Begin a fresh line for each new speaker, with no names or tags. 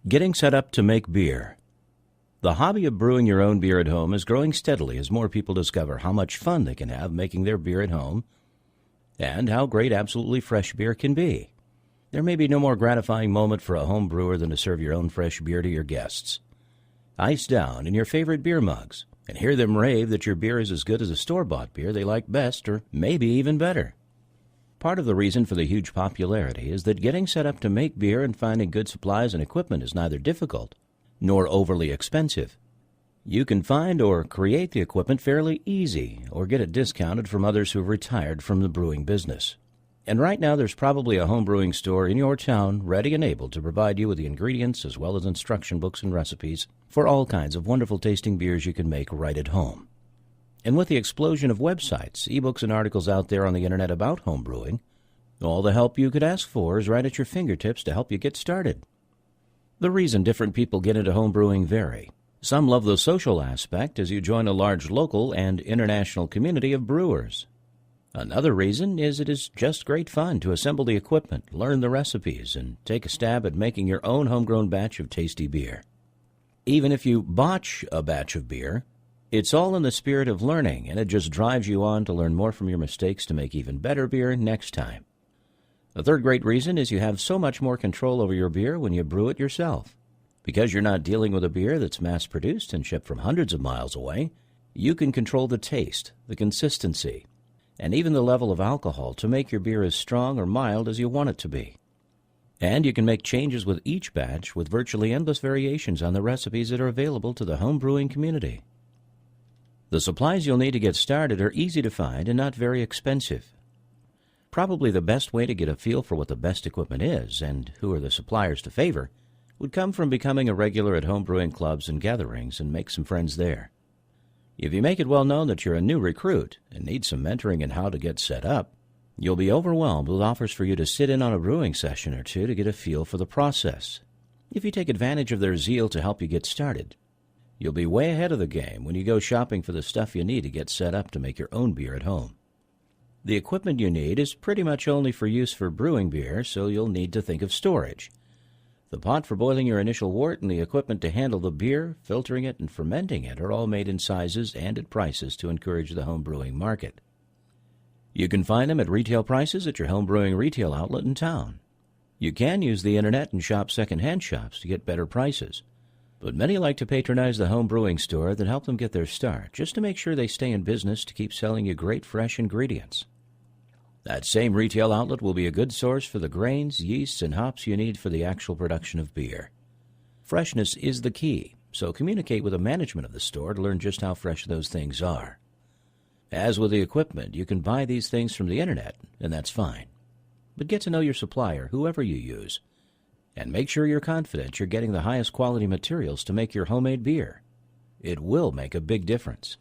Getting set up to make beer. The hobby of brewing your own beer at home is growing steadily as more people discover how much fun they can have making their beer at home and how great absolutely fresh beer can be. There may be no more gratifying moment for a home brewer than to serve your own fresh beer to your guests. Ice down in your favorite beer mugs and hear them rave that your beer is as good as a store-bought beer they like best or maybe even better. Part of the reason for the huge popularity is that getting set up to make beer and finding good supplies and equipment is neither difficult nor overly expensive. You can find or create the equipment fairly easy or get it discounted from others who have retired from the brewing business. And right now there's probably a home brewing store in your town ready and able to provide you with the ingredients as well as instruction books and recipes for all kinds of wonderful tasting beers you can make right at home. And with the explosion of websites, ebooks, and articles out there on the internet about home brewing, all the help you could ask for is right at your fingertips to help you get started. The reason different people get into home brewing vary. Some love the social aspect as you join a large local and international community of brewers. Another reason is it is just great fun to assemble the equipment, learn the recipes, and take a stab at making your own homegrown batch of tasty beer. Even if you botch a batch of beer, it's all in the spirit of learning, and it just drives you on to learn more from your mistakes to make even better beer next time. The third great reason is you have so much more control over your beer when you brew it yourself. Because you're not dealing with a beer that's mass-produced and shipped from hundreds of miles away, you can control the taste, the consistency, and even the level of alcohol to make your beer as strong or mild as you want it to be. And you can make changes with each batch with virtually endless variations on the recipes that are available to the home brewing community. The supplies you'll need to get started are easy to find and not very expensive. Probably the best way to get a feel for what the best equipment is and who are the suppliers to favor would come from becoming a regular at home brewing clubs and gatherings and make some friends there. If you make it well known that you're a new recruit and need some mentoring in how to get set up, you'll be overwhelmed with offers for you to sit in on a brewing session or two to get a feel for the process. If you take advantage of their zeal to help you get started, you'll be way ahead of the game when you go shopping for the stuff you need to get set up to make your own beer at home. The equipment you need is pretty much only for use for brewing beer, so you'll need to think of storage. The pot for boiling your initial wort and the equipment to handle the beer, filtering it, and fermenting it are all made in sizes and at prices to encourage the home brewing market. You can find them at retail prices at your home brewing retail outlet in town. You can use the internet and shop second-hand shops to get better prices. But many like to patronize the home brewing store that help them get their start, just to make sure they stay in business to keep selling you great fresh ingredients. That same retail outlet will be a good source for the grains, yeasts, and hops you need for the actual production of beer. Freshness is the key, so communicate with the management of the store to learn just how fresh those things are. As with the equipment, you can buy these things from the internet, and that's fine. But get to know your supplier, whoever you use, and make sure you're confident you're getting the highest quality materials to make your homemade beer. It will make a big difference.